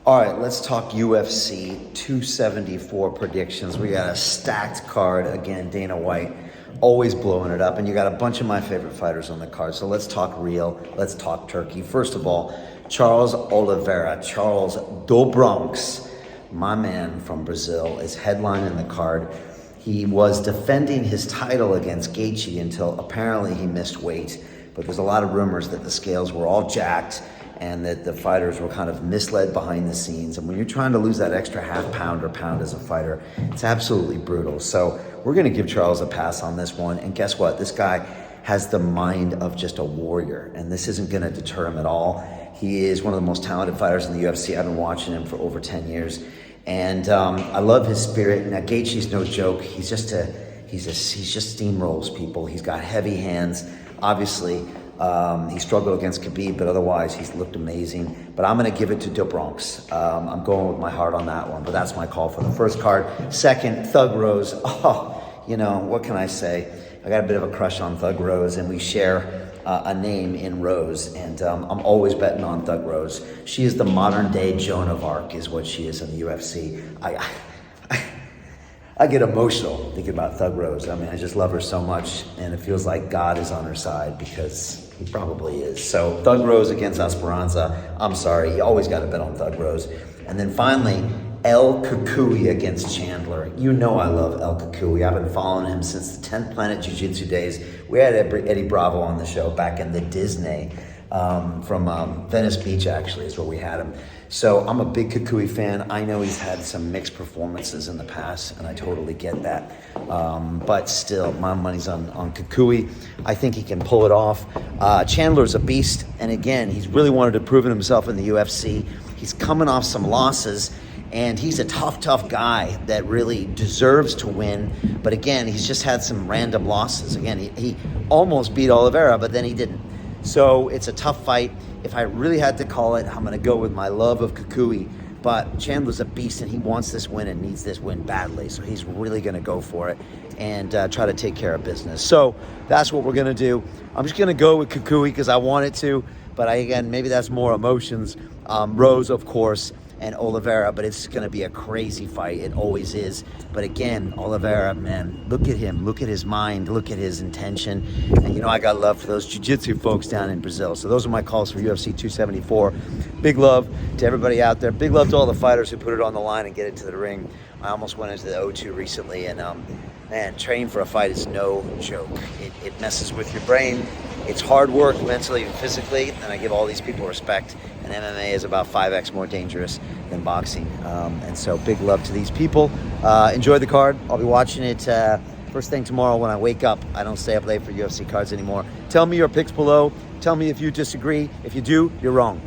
All right, let's talk UFC 274 predictions. We got a stacked card. Again, Dana White always blowing it up. And you got a bunch of my favorite fighters on the card. So let's talk real. Let's talk turkey. First of all, Charles Olivera, Charles do Bronx, my man from Brazil, is headlining the card. He was defending his title against Gaethje until apparently he missed weight. But there's a lot of rumors that the scales were all jacked and that the fighters were kind of misled behind the scenes. And when you're trying to lose that extra half pound or pound as a fighter, it's absolutely brutal. So we're gonna give Charles a pass on this one. And guess what? This guy has the mind of just a warrior, and this isn't gonna deter him at all. He is one of the most talented fighters in the UFC. I've been watching him for over 10 years. And I love his spirit. Now, Gaethje's no joke. He just steamrolls people. He's got heavy hands. Obviously, he struggled against Khabib, but otherwise he's looked amazing. But I'm going to give it to do Bronx. I'm going with my heart on that one, but that's my call for the first card. Second, Thug Rose. Oh, you know, what can I say? I got a bit of a crush on Thug Rose, and we share a name in Rose, and I'm always betting on Thug Rose. She is the modern day Joan of Arc, is what she is in the UFC. I get emotional thinking about Thug Rose. I mean, I just love her so much, and it feels like God is on her side, because he probably is. So Thug Rose against Esperanza. I'm sorry, you always got to bet on Thug Rose. And then finally, El Cucuy against Chandler. You know I love El Cucuy. I've been following him since the 10th Planet Jiu-Jitsu days. We had Eddie Bravo on the show back in the Disney from Venice Beach, actually, is where we had him. So I'm a big Cucuy fan. I know he's had some mixed performances in the past, and I totally get that. But still, my money's on Cucuy. I think he can pull it off. Chandler's a beast, and again, he's really wanted to prove himself in the UFC. He's coming off some losses, and he's a tough guy that really deserves to win. But again, he's just had some random losses. Again, he almost beat Olivera, but then he didn't. So it's a tough fight. If I really had to call it, I'm going to go with my love of Cucuy. But Chandler's a beast, and he wants this win and needs this win badly. So he's really going to go for it and try to take care of business. So that's what we're going to do. I'm just going to go with Cucuy because I wanted to. But again, maybe that's more emotions. Rose, of course, and Olivera, but it's going to be a crazy fight. It always is. But again, Olivera, man, look at him. Look at his mind. Look at his intention. And, you know, I got love for those jiu-jitsu folks down in Brazil. So those are my calls for UFC 274. Big love to everybody out there. Big love to all the fighters who put it on the line and get it to the ring. I almost went into the O2 recently, and, man, training for a fight is no joke. It messes with your brain. It's hard work mentally and physically, and I give all these people respect. And MMA is about 5x more dangerous than boxing. And so big love to these people. Enjoy the card. I'll be watching it first thing tomorrow when I wake up. I don't stay up late for UFC cards anymore. Tell me your picks below. Tell me if you disagree. If you do, you're wrong.